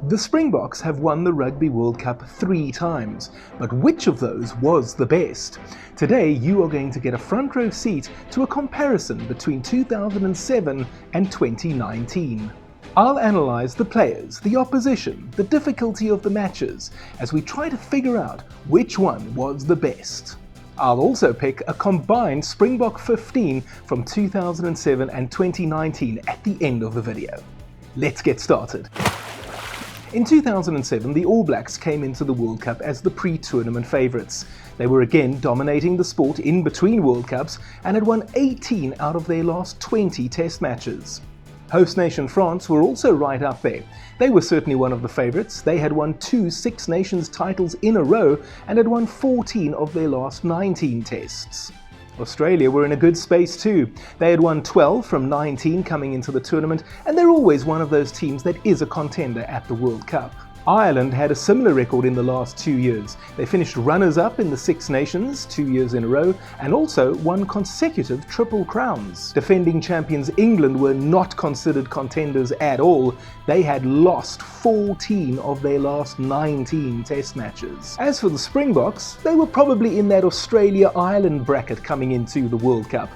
The Springboks have won the Rugby World Cup 3 times, but which of those was the best? Today you are going to get a front row seat to a comparison between 2007 and 2019. I'll analyse the players, the opposition, the difficulty of the matches, as we try to figure out which one was the best. I'll also pick a combined Springbok 15 from 2007 and 2019 at the end of the video. Let's get started. In 2007, the All Blacks came into the World Cup as the pre-tournament favourites. They were again dominating the sport in between World Cups and had won 18 out of their last 20 test matches. Host nation France were also right up there. They were certainly one of the favourites. They had won 2 Six Nations titles in a row and had won 14 of their last 19 tests. Australia were in a good space too. They had won 12 from 19 coming into the tournament, and they're always one of those teams that is a contender at the World Cup. Ireland had a similar record in the last 2 years. They finished runners-up in the Six Nations 2 years in a row and also won consecutive Triple Crowns. Defending champions England were not considered contenders at all. They had lost 14 of their last 19 test matches. As for the Springboks, they were probably in that Australia-Ireland bracket coming into the World Cup.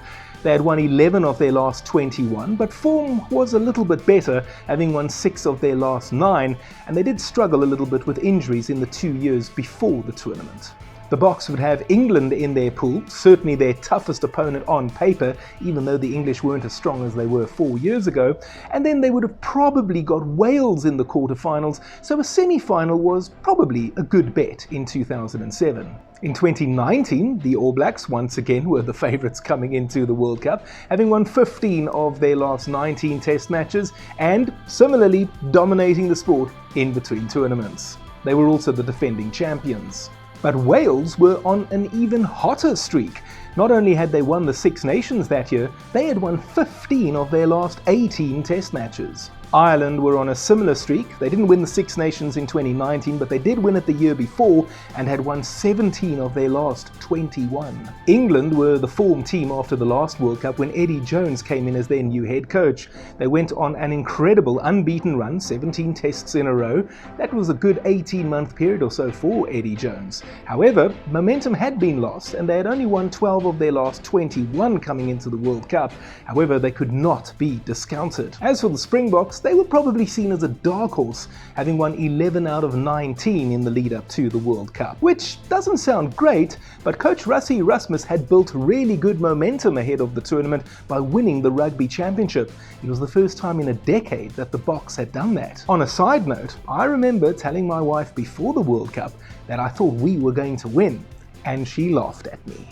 They had won 11 of their last 21, but form was a little bit better, having won 6 of their last 9, and they did struggle a little bit with injuries in the 2 years before the tournament. The Boks would have England in their pool, certainly their toughest opponent on paper, even though the English weren't as strong as they were 4 years ago, and then they would have probably got Wales in the quarterfinals, so a semi-final was probably a good bet in 2007. In 2019, the All Blacks once again were the favourites coming into the World Cup, having won 15 of their last 19 test matches and similarly dominating the sport in between tournaments. They were also the defending champions. But Wales were on an even hotter streak. Not only had they won the Six Nations that year, they had won 15 of their last 18 test matches. Ireland were on a similar streak. They didn't win the Six Nations in 2019, but they did win it the year before and had won 17 of their last 21. England were the form team after the last World Cup when Eddie Jones came in as their new head coach. They went on an incredible unbeaten run, 17 tests in a row. That was a good 18-month period or so for Eddie Jones. However, momentum had been lost and they had only won 12 of their last 21 coming into the World Cup. However, they could not be discounted. As for the Springboks, they were probably seen as a dark horse, having won 11 out of 19 in the lead up to the World Cup. Which doesn't sound great, but coach Rassie Erasmus had built really good momentum ahead of the tournament by winning the Rugby Championship. It was the first time in a decade that the Boks had done that. On a side note, I remember telling my wife before the World Cup that I thought we were going to win, and she laughed at me.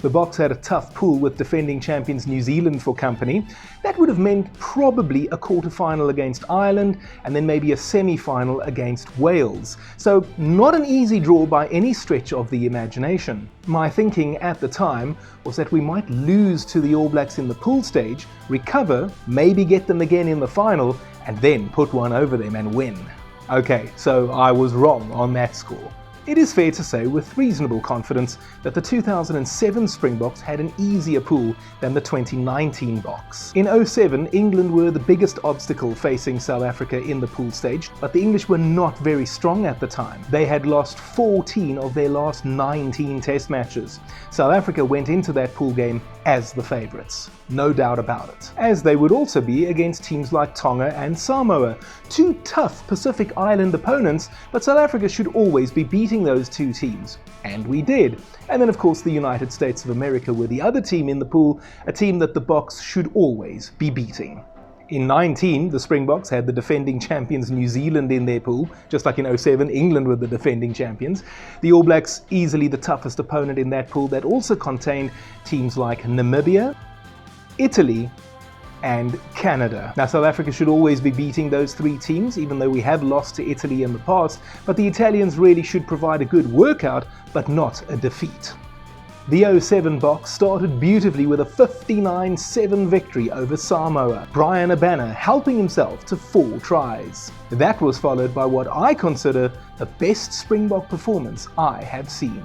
The Boks had a tough pool with defending champions New Zealand for company. That would have meant probably a quarter-final against Ireland and then maybe a semi-final against Wales. So not an easy draw by any stretch of the imagination. My thinking at the time was that we might lose to the All Blacks in the pool stage, recover, maybe get them again in the final, and then put one over them and win. Okay, so I was wrong on that score. It is fair to say with reasonable confidence that the 2007 Springboks had an easier pool than the 2019 Boks. In 2007, England were the biggest obstacle facing South Africa in the pool stage, but the English were not very strong at the time. They had lost 14 of their last 19 test matches. South Africa went into that pool game as the favourites, no doubt about it. As they would also be against teams like Tonga and Samoa, 2 tough Pacific Island opponents, but South Africa should always be beating those 2 teams. And we did. And then of course the United States of America were the other team in the pool, a team that the Boks should always be beating. In 19, the Springboks had the defending champions New Zealand in their pool, just like in 07, England were the defending champions. The All Blacks easily the toughest opponent in that pool that also contained teams like Namibia, Italy, and Canada. Now South Africa should always be beating those 3 teams, even though we have lost to Italy in the past, but the Italians really should provide a good workout, but not a defeat. The 07 Boks started beautifully with a 59-7 victory over Samoa, Brian Abana helping himself to 4 tries. That was followed by what I consider the best Springbok performance I have seen.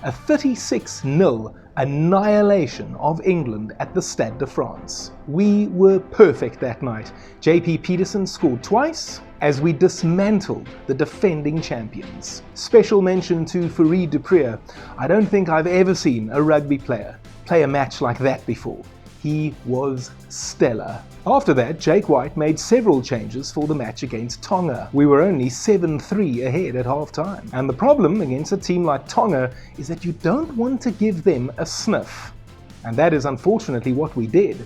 A 36-0 annihilation of England at the Stade de France. We were perfect that night. JP Peterson scored twice, as we dismantled the defending champions. Special mention to Farid Dupreer. I don't think I've ever seen a rugby player play a match like that before. He was stellar. After that, Jake White made several changes for the match against Tonga. We were only 7-3 ahead at half-time. And the problem against a team like Tonga is that you don't want to give them a sniff. And that is unfortunately what we did.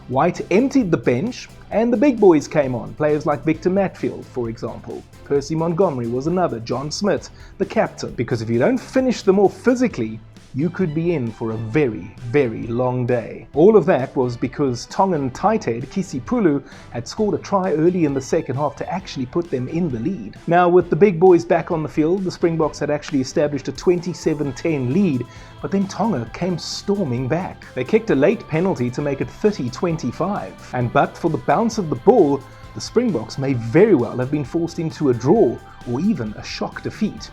White emptied the bench and the big boys came on, players like Victor Matfield, for example. Percy Montgomery was another, John Smith, the captain, because if you don't finish them off physically, you could be in for a very, very long day. All of that was because Tongan tight head Kisi Pulu had scored a try early in the second half to actually put them in the lead. Now, with the big boys back on the field, the Springboks had actually established a 27-10 lead, but then Tonga came storming back. They kicked a late penalty to make it 30-25, and but for the bounce of the ball, the Springboks may very well have been forced into a draw or even a shock defeat.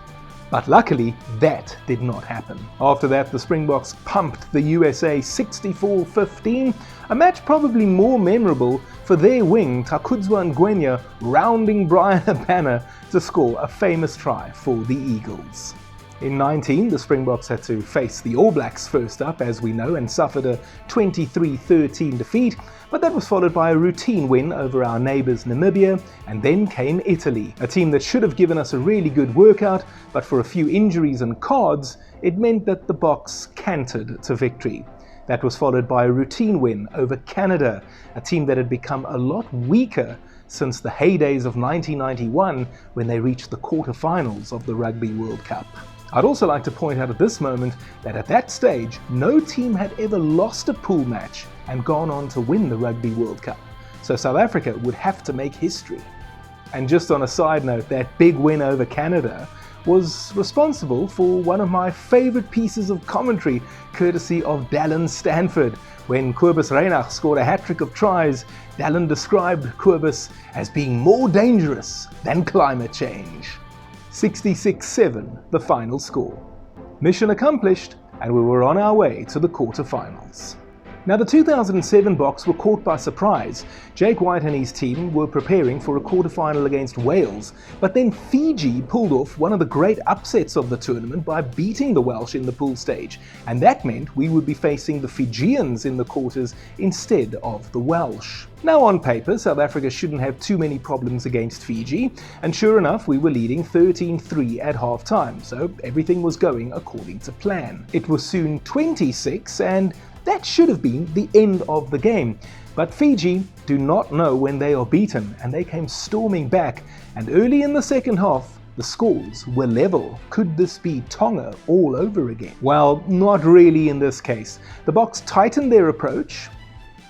But luckily, that did not happen. After that, the Springboks pumped the USA 64-15, a match probably more memorable for their wing, Takudzwa Ngwenya, rounding Brian Abana to score a famous try for the Eagles. In 19, the Springboks had to face the All Blacks first up, as we know, and suffered a 23-13 defeat, but that was followed by a routine win over our neighbours Namibia, and then came Italy, a team that should have given us a really good workout, but for a few injuries and cards, it meant that the Boks cantered to victory. That was followed by a routine win over Canada, a team that had become a lot weaker since the heydays of 1991 when they reached the quarterfinals of the Rugby World Cup. I'd also like to point out at this moment that at that stage, no team had ever lost a pool match and gone on to win the Rugby World Cup. So South Africa would have to make history. And just on a side note, that big win over Canada was responsible for one of my favourite pieces of commentary, courtesy of Dallin Stanford. When Kobus Reinach scored a hat-trick of tries, Dallin described Kobus as being more dangerous than climate change. 66-7, the final score. Mission accomplished, and we were on our way to the quarterfinals. Now, the 2007 Boks were caught by surprise. Jake White and his team were preparing for a quarterfinal against Wales, but then Fiji pulled off one of the great upsets of the tournament by beating the Welsh in the pool stage, and that meant we would be facing the Fijians in the quarters instead of the Welsh. Now, on paper, South Africa shouldn't have too many problems against Fiji, and sure enough, we were leading 13-3 at half-time, so everything was going according to plan. It was soon 26, and that should have been the end of the game. But Fiji do not know when they are beaten, and they came storming back, and early in the second half, the scores were level. Could this be Tonga all over again? Well, not really in this case. The Boks tightened their approach,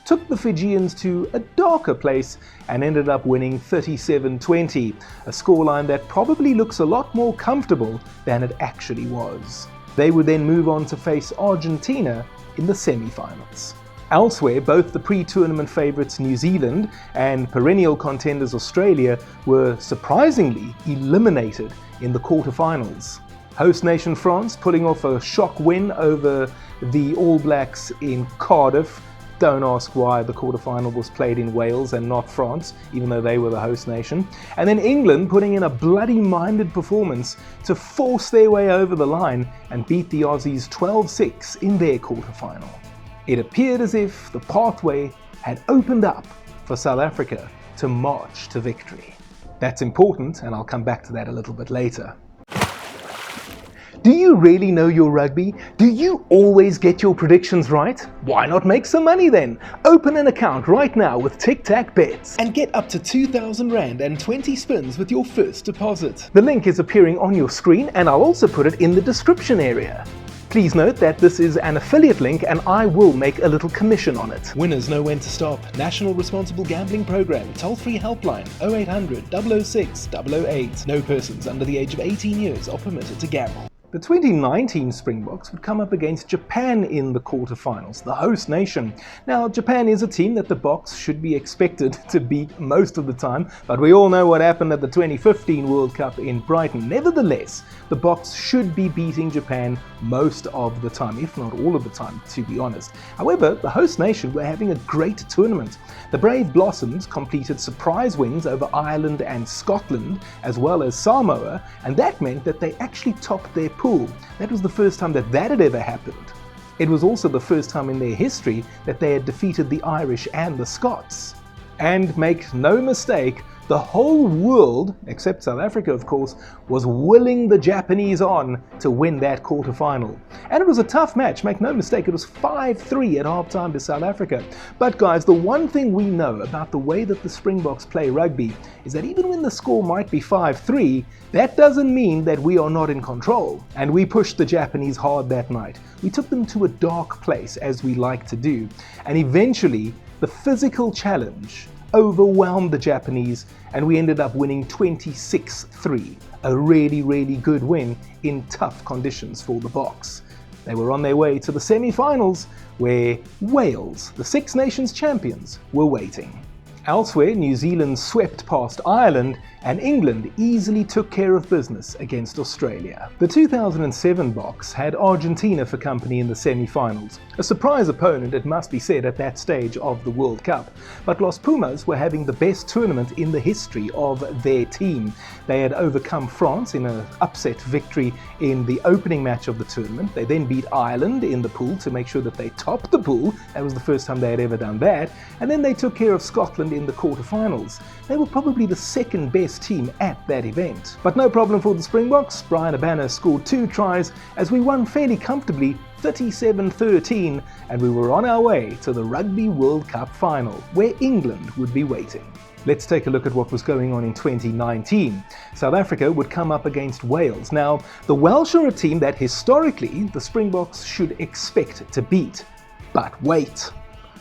took the Fijians to a darker place, and ended up winning 37-20, a scoreline that probably looks a lot more comfortable than it actually was. They would then move on to face Argentina in the semi-finals. Elsewhere, both the pre-tournament favourites New Zealand and perennial contenders Australia were surprisingly eliminated in the quarterfinals. Host nation France pulling off a shock win over the All Blacks in Cardiff. Don't ask why the quarterfinal was played in Wales and not France, even though they were the host nation. And then England putting in a bloody-minded performance to force their way over the line and beat the Aussies 12-6 in their quarterfinal. It appeared as if the pathway had opened up for South Africa to march to victory. That's important, and I'll come back to that a little bit later. Do you really know your rugby? Do you always get your predictions right? Why not make some money then? Open an account right now with Tic Tac Bets and get up to 2,000 Rand and 20 spins with your first deposit. The link is appearing on your screen, and I'll also put it in the description area. Please note that this is an affiliate link and I will make a little commission on it. Winners know when to stop. National Responsible Gambling Program. Toll-free helpline 0800 006 008. No persons under the age of 18 years are permitted to gamble. The 2019 Springboks would come up against Japan in the quarterfinals, the host nation. Now, Japan is a team that the Boks should be expected to beat most of the time, but we all know what happened at the 2015 World Cup in Brighton. Nevertheless, the Boks should be beating Japan most of the time, if not all of the time, to be honest. However, the host nation were having a great tournament. The Brave Blossoms completed surprise wins over Ireland and Scotland, as well as Samoa, and that meant that they actually topped their pool. That was the first time that had ever happened. It was also the first time in their history that they had defeated the Irish and the Scots. And make no mistake, the whole world, except South Africa of course, was willing the Japanese on to win that quarterfinal. And it was a tough match, make no mistake, it was 5-3 at halftime to South Africa. But guys, the one thing we know about the way that the Springboks play rugby is that even when the score might be 5-3, that doesn't mean that we are not in control. And we pushed the Japanese hard that night. We took them to a dark place, as we like to do. And eventually, the physical challenge overwhelmed the Japanese, and we ended up winning 26-3. A really good win in tough conditions for the Boks. They were on their way to the semi-finals, where Wales, the Six Nations champions, were waiting. Elsewhere, New Zealand swept past Ireland, and England easily took care of business against Australia. The 2007 Boks had Argentina for company in the semi-finals. A surprise opponent, it must be said, at that stage of the World Cup. But Los Pumas were having the best tournament in the history of their team. They had overcome France in an upset victory in the opening match of the tournament. They then beat Ireland in the pool to make sure that they topped the pool. That was the first time they had ever done that. And then they took care of Scotland in the quarterfinals. They were probably the second best team at that event. But no problem for the Springboks. Brian Abana scored 2 tries as we won fairly comfortably 37-13, and we were on our way to the Rugby World Cup final, where England would be waiting. Let's take a look at what was going on in 2019. South Africa would come up against Wales. Now, the Welsh are a team that historically the Springboks should expect to beat. But wait.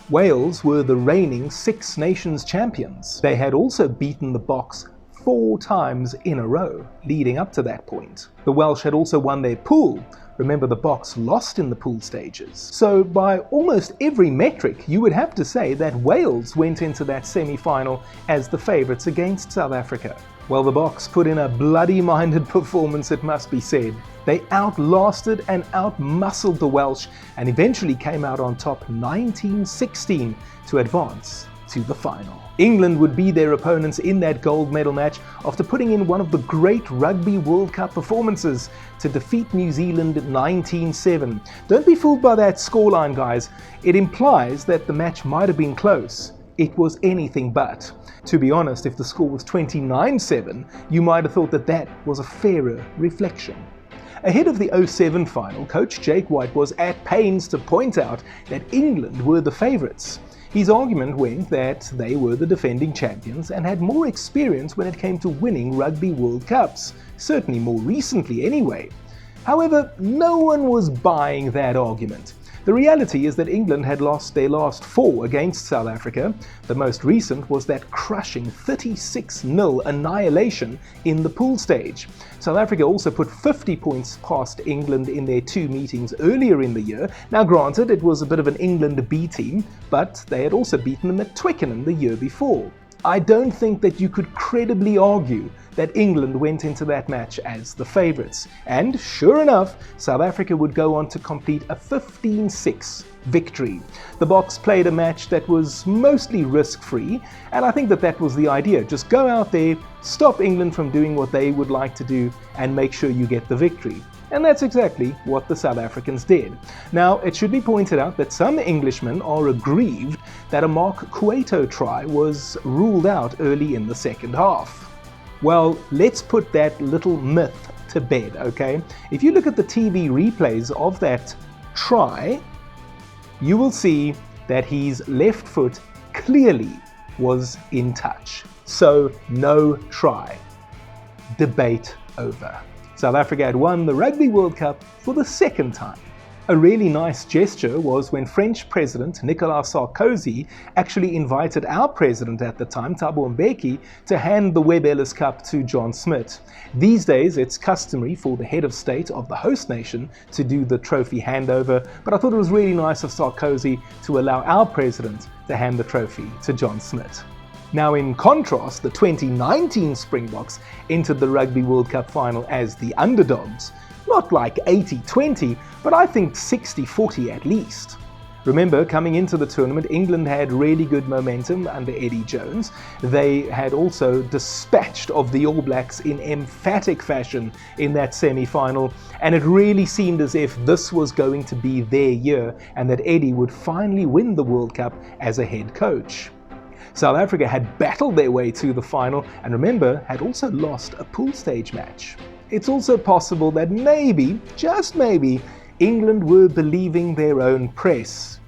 Wales were the reigning Six Nations champions. They had also beaten the Boks 4 times in a row leading up to that point. The Welsh had also won their pool. Remember, the Boks lost in the pool stages. So by almost every metric, you would have to say that Wales went into that semi-final as the favourites against South Africa. Well, the Boks put in a bloody-minded performance, it must be said. They outlasted and outmuscled the Welsh and eventually came out on top 19-16 to advance to the final. England would be their opponents in that gold medal match after putting in one of the great Rugby World Cup performances to defeat New Zealand 19-7. Don't be fooled by that scoreline, guys. It implies that the match might have been close. It was anything but. To be honest, if the score was 29-7, you might have thought that that was a fairer reflection. Ahead of the 2007 final, coach Jake White was at pains to point out that England were the favourites. His argument went that they were the defending champions and had more experience when it came to winning Rugby World Cups, certainly more recently anyway. However, no one was buying that argument. The reality is that England had lost their last 4 against South Africa. The most recent was that crushing 36-0 annihilation in the pool stage. South Africa also put 50 points past England in their 2 meetings earlier in the year. Now granted, it was a bit of an England B team, but they had also beaten them at Twickenham the year before. I don't think that you could credibly argue that England went into that match as the favourites. And sure enough, South Africa would go on to complete a 15-6 victory. The Boks played a match that was mostly risk-free, and I think that that was the idea. Just go out there, stop England from doing what they would like to do, and make sure you get the victory. And that's exactly what the South Africans did. Now, it should be pointed out that some Englishmen are aggrieved that a Mark Cueto try was ruled out early in the second half. Well, let's put that little myth to bed, okay? If you look at the TV replays of that try, you will see that his left foot clearly was in touch. So, no try. Debate over. South Africa had won the Rugby World Cup for the second time A really nice gesture was when French President Nicolas Sarkozy actually invited our president at the time, Thabo Mbeki, to hand the Webb Ellis Cup to John Smit. These days it's customary for the head of state of the host nation to do the trophy handover, but I thought it was really nice of Sarkozy to allow our president to hand the trophy to John Smit. Now, in contrast, the 2019 Springboks entered the Rugby World Cup final as the underdogs. Not like 80-20, but I think 60-40 at least. Remember, coming into the tournament, England had really good momentum under Eddie Jones. They had also dispatched of the All Blacks in emphatic fashion in that semi-final, and it really seemed as if this was going to be their year and that Eddie would finally win the World Cup as a head coach. South Africa had battled their way to the final and, remember, had also lost a pool stage match. It's also possible that maybe, just maybe, England were believing their own press,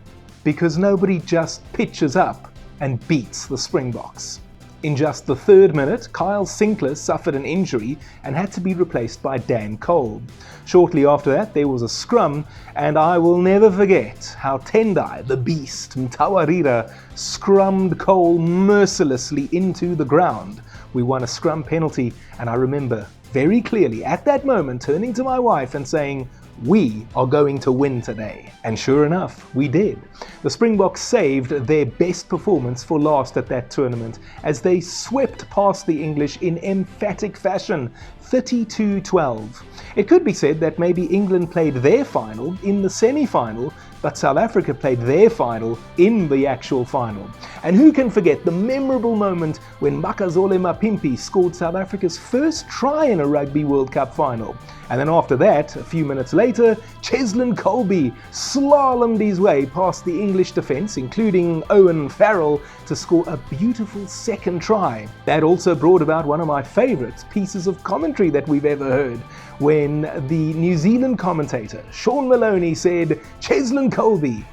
because nobody just pitches up and beats the Springboks. In just the third minute, Kyle Sinclair suffered an injury and had to be replaced by Dan Cole. Shortly after that, there was a scrum, and I will never forget how Tendai, the beast, Mtawarira, scrummed Cole mercilessly into the ground. We won a scrum penalty, and I remember very clearly at that moment turning to my wife and saying, "We are going to win today." And sure enough, we did. The Springboks saved their best performance for last at that tournament as they swept past the English in emphatic fashion, 32-12. It could be said that maybe England played their final in the semi-final, but South Africa played their final in the actual final. And who can forget the memorable moment when Makazole Mapimpi scored South Africa's first try in a Rugby World Cup final? And then after that, a few minutes later, Cheslin Kolbe slalomed his way past the English defence, including Owen Farrell, to score a beautiful second try. That also brought about one of my favourite pieces of commentary that we've ever heard, when the New Zealand commentator, Sean Maloney, said, Cheslin Kolbe,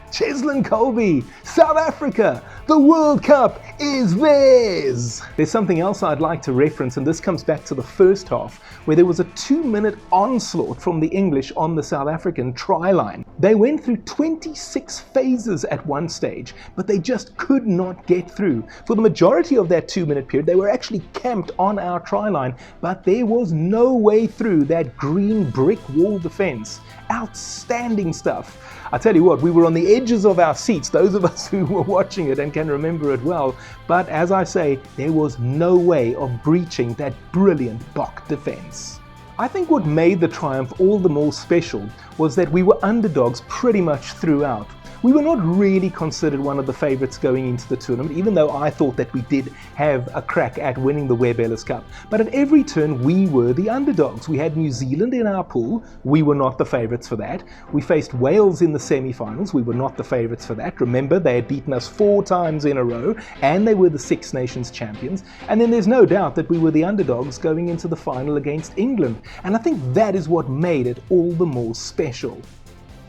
South Africa, the World Cup is theirs." There's something else I'd like to reference, and this comes back to the first half, where there was a 2-minute onslaught from the English on the South African try line. They went through 26 phases at one stage, but they just could not get through. For the majority of that 2-minute period, they were actually camped on our try line, but there was no way through that green brick wall defense. Outstanding stuff. I tell you what, we were on the edges of our seats, those of us who were watching it and can remember it well, but as I say, there was no way of breaching that brilliant Bok defense. I think what made the triumph all the more special was that we were underdogs pretty much throughout. We were not really considered one of the favourites going into the tournament, even though I thought that we did have a crack at winning the Webb Ellis Cup. But at every turn, we were the underdogs. We had New Zealand in our pool. We were not the favourites for that. We faced Wales in the semi-finals. We were not the favourites for that. Remember, they had beaten us 4 times in a row, and they were the Six Nations champions. And then there's no doubt that we were the underdogs going into the final against England. And I think that is what made it all the more special.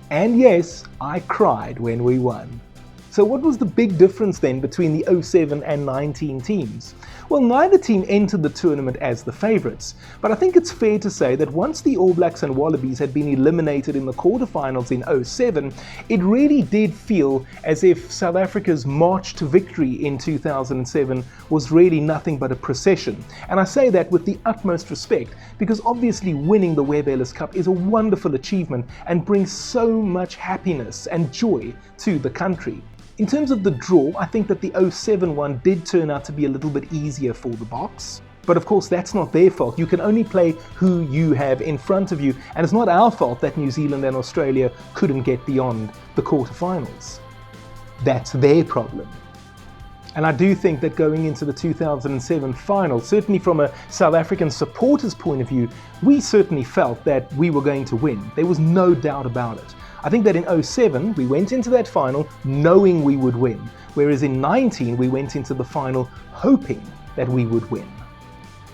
And yes, I cried when we won. So what was the big difference then between the 07 and 19 teams? Well, neither team entered the tournament as the favourites, but I think it's fair to say that once the All Blacks and Wallabies had been eliminated in the quarterfinals in 07, it really did feel as if South Africa's march to victory in 2007 was really nothing but a procession. And I say that with the utmost respect, because obviously winning the Webb Ellis Cup is a wonderful achievement and brings so much happiness and joy to the country. In terms of the draw, I think that the 07 one did turn out to be a little bit easier for the Boks. But of course, that's not their fault. You can only play who you have in front of you, and it's not our fault that New Zealand and Australia couldn't get beyond the quarterfinals. That's their problem. And I do think that going into the 2007 final, certainly from a South African supporter's point of view, we certainly felt that we were going to win. There was no doubt about it. I think that in 07, we went into that final knowing we would win, whereas in 19, we went into the final hoping that we would win.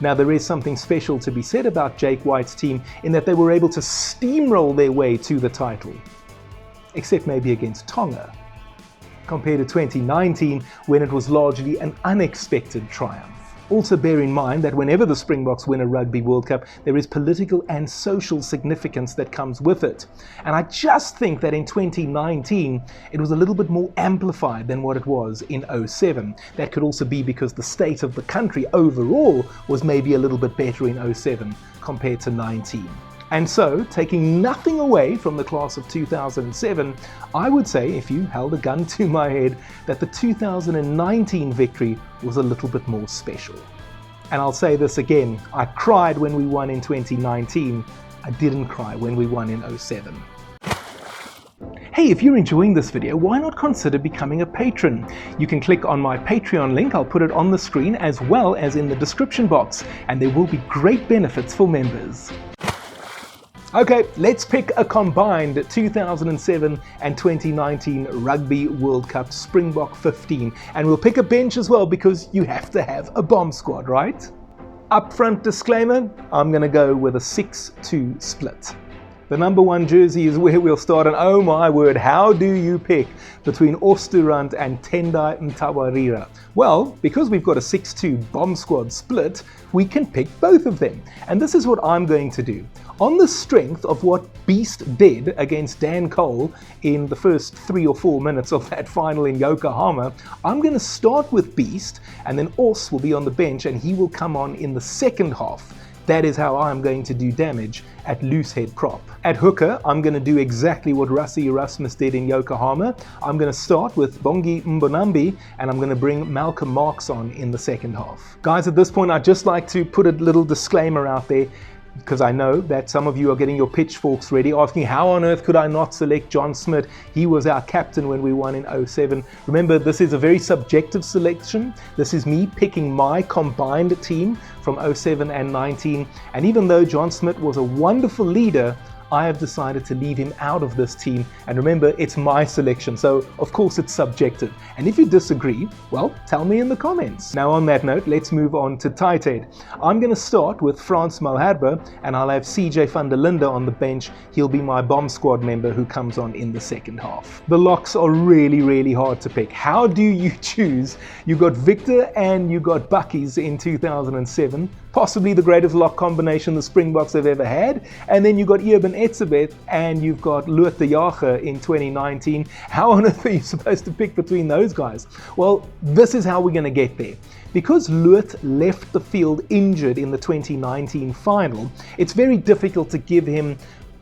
Now, there is something special to be said about Jake White's team in that they were able to steamroll their way to the title, except maybe against Tonga, compared to 2019, when it was largely an unexpected triumph. Also bear in mind that whenever the Springboks win a Rugby World Cup, there is political and social significance that comes with it. And I just think that in 2019, it was a little bit more amplified than what it was in 07. That could also be because the state of the country overall was maybe a little bit better in 07 compared to 19. And so, taking nothing away from the class of 2007, I would say, if you held a gun to my head, that the 2019 victory was a little bit more special. And I'll say this again, I cried when we won in 2019, I didn't cry when we won in 07. Hey, if you're enjoying this video, why not consider becoming a patron? You can click on my Patreon link, I'll put it on the screen as well as in the description box, and there will be great benefits for members. Okay, let's pick a combined 2007 and 2019 Rugby World Cup Springbok 15. And we'll pick a bench as well because you have to have a bomb squad, right? Upfront disclaimer, I'm going to go with a 6-2 split. The number 1 jersey is where we'll start, and oh my word, how do you pick between Oosturand and Tendai Mtawarira? Well, because we've got a 6-2 bomb squad split, we can pick both of them. And this is what I'm going to do. On the strength of what Beast did against Dan Cole in the first 3 or 4 minutes of that final in Yokohama, I'm going to start with Beast, and then Os will be on the bench and he will come on in the second half. That is how I'm going to do damage at loose head prop. At hooker, I'm going to do exactly what Rassie Erasmus did in Yokohama. I'm going to start with Bongi Mbonambi and I'm going to bring Malcolm Marx on in the second half. Guys, at this point, I'd just like to put a little disclaimer out there, because I know that some of you are getting your pitchforks ready, asking how on earth could I not select John Smit? He was our captain when we won in 07. Remember, this is a very subjective selection. This is me picking my combined team from 07 and 19. And even though John Smit was a wonderful leader, I have decided to leave him out of this team. And remember, it's my selection, so of course it's subjective. And if you disagree, well, tell me in the comments. Now on that note, let's move on to tight head. I'm going to start with Frans Malherbe, and I'll have CJ van der Linde on the bench. He'll be my bomb squad member who comes on in the second half. The locks are really hard to pick. How do you choose? You got Victor and you got Buckies in 2007. Possibly the greatest lock combination the Springboks have ever had. And then you got Eben Etzebeth and you've got Loot de Jager in 2019. How on earth are you supposed to pick between those guys? Well, this is how we're going to get there. Because Loot left the field injured in the 2019 final, it's very difficult to give him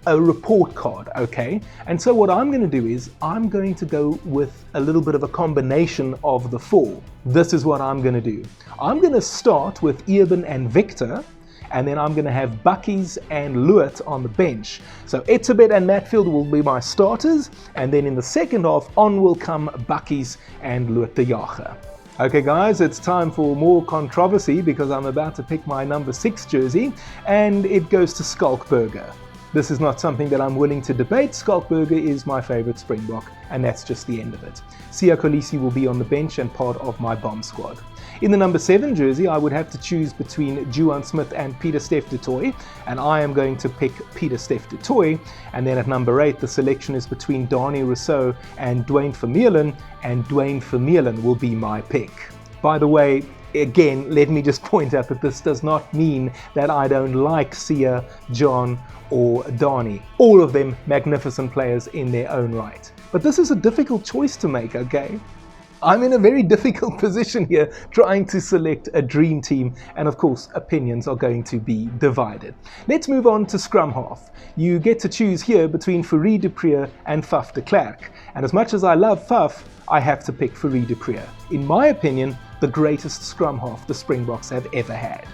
a report card, okay? And so what I'm going to do is I'm going to go with a little bit of a combination of the 4. This is what I'm going to do. I'm going to start with Eben and Victor, and then I'm going to have Buckies and Loot on the bench. So Etzebeth and Matfield will be my starters, and then in the second half on will come Buckies and Loot de Jager. Okay guys, it's time for more controversy because I'm about to pick my number 6 jersey, and it goes to Schalkburger. This is not something that I'm willing to debate. Schalkburger is my favorite Springbok, and that's just the end of it. Siya Kolisi will be on the bench and part of my bomb squad. In the number 7 jersey, I would have to choose between Juan Smith and Pieter-Steph du Toit, and I am going to pick Pieter-Steph du Toit. And then at number 8, the selection is between Dani Rousseau and Dwayne Vermeulen, and Dwayne Vermeulen will be my pick. By the way, again, let me just point out that this does not mean that I don't like Siya, John, or Dani. All of them magnificent players in their own right. But this is a difficult choice to make, okay? I'm in a very difficult position here trying to select a dream team, and of course opinions are going to be divided. Let's move on to scrum half. You get to choose here between Fourie du Preez and Faf de Klerk, and as much as I love Faf, I have to pick Fourie du Preez. In my opinion, the greatest scrum half the Springboks have ever had.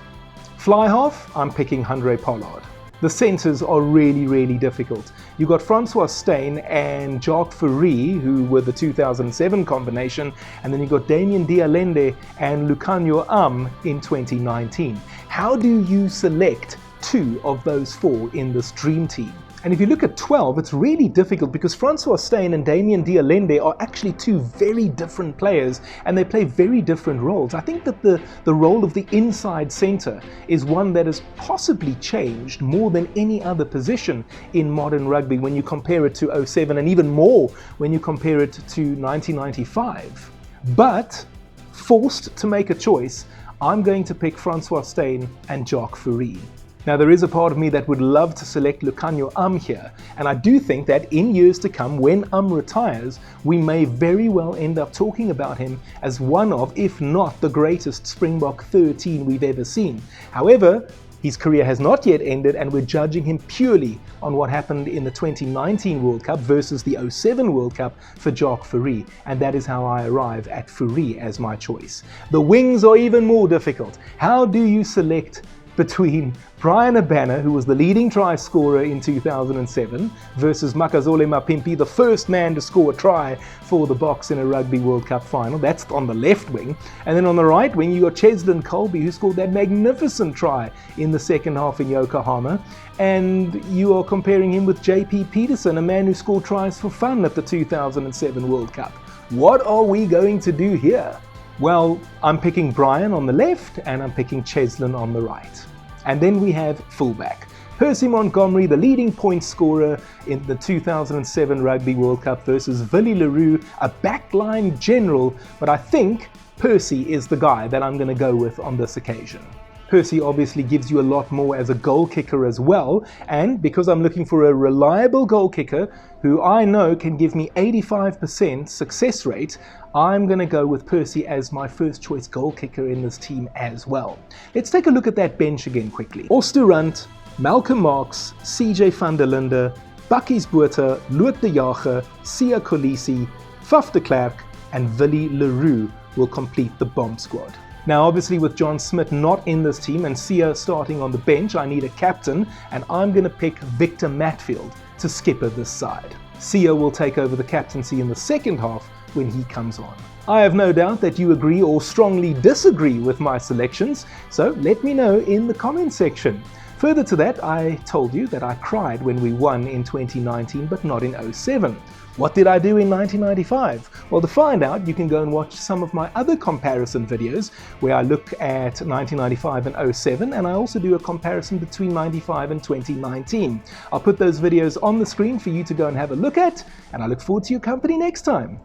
Fly half, I'm picking Handré Pollard. The centres are really difficult. You got Francois Steyn and Jacques Fourie, who were the 2007 combination, and then you got Damien Dialende and Lucanio Am in 2019. How do you select 2 of those 4 in this dream team? And if you look at 12, it's really difficult because Francois Steyn and Damien Dialende are actually 2 very different players and they play very different roles. I think that the role of the inside centre is one that has possibly changed more than any other position in modern rugby when you compare it to 07 and even more when you compare it to 1995. But forced to make a choice, I'm going to pick Francois Steyn and Jacques Fourie. Now, there is a part of me that would love to select Lukhanyo here, and I do think that in years to come, when retires, we may very well end up talking about him as one of, if not the greatest Springbok 13 we've ever seen. However, his career has not yet ended, and we're judging him purely on what happened in the 2019 World Cup versus the 2007 World Cup for Jacques Fourie, and that is how I arrive at Fourie as my choice. The wings are even more difficult. How do you select between Brian Abana, who was the leading try scorer in 2007, versus Makazole Mapimpi, the first man to score a try for the Boks in a Rugby World Cup final? That's on the left wing. And then on the right wing, you got Cheslin Kolbe, who scored that magnificent try in the second half in Yokohama. And you are comparing him with JP Peterson, a man who scored tries for fun at the 2007 World Cup. What are we going to do here? Well, I'm picking Brian on the left and I'm picking Cheslin on the right. And then we have fullback. Percy Montgomery, the leading point scorer in the 2007 Rugby World Cup versus Willie Leroux, a backline general, but I think Percy is the guy that I'm going to go with on this occasion. Percy obviously gives you a lot more as a goal kicker as well, and because I'm looking for a reliable goal kicker who I know can give me 85% success rate, I'm going to go with Percy as my first choice goal kicker in this team as well. Let's take a look at that bench again quickly. Os de Rant, Malcolm Marx, CJ van der Linde, Bakkies Botha, Loot de Jager, Sia Kolisi, Faf de Klerk and Willie Leroux will complete the bomb squad. Now obviously with John Smith not in this team and Sia starting on the bench, I need a captain, and I'm going to pick Victor Matfield to skipper this side. Sia will take over the captaincy in the second half when he comes on. I have no doubt that you agree or strongly disagree with my selections, so let me know in the comment section. Further to that, I told you that I cried when we won in 2019 but not in 2007. What did I do in 1995? Well, to find out, you can go and watch some of my other comparison videos where I look at 1995 and 2007, and I also do a comparison between 95 and 2019. I'll put those videos on the screen for you to go and have a look at, and I look forward to your company next time.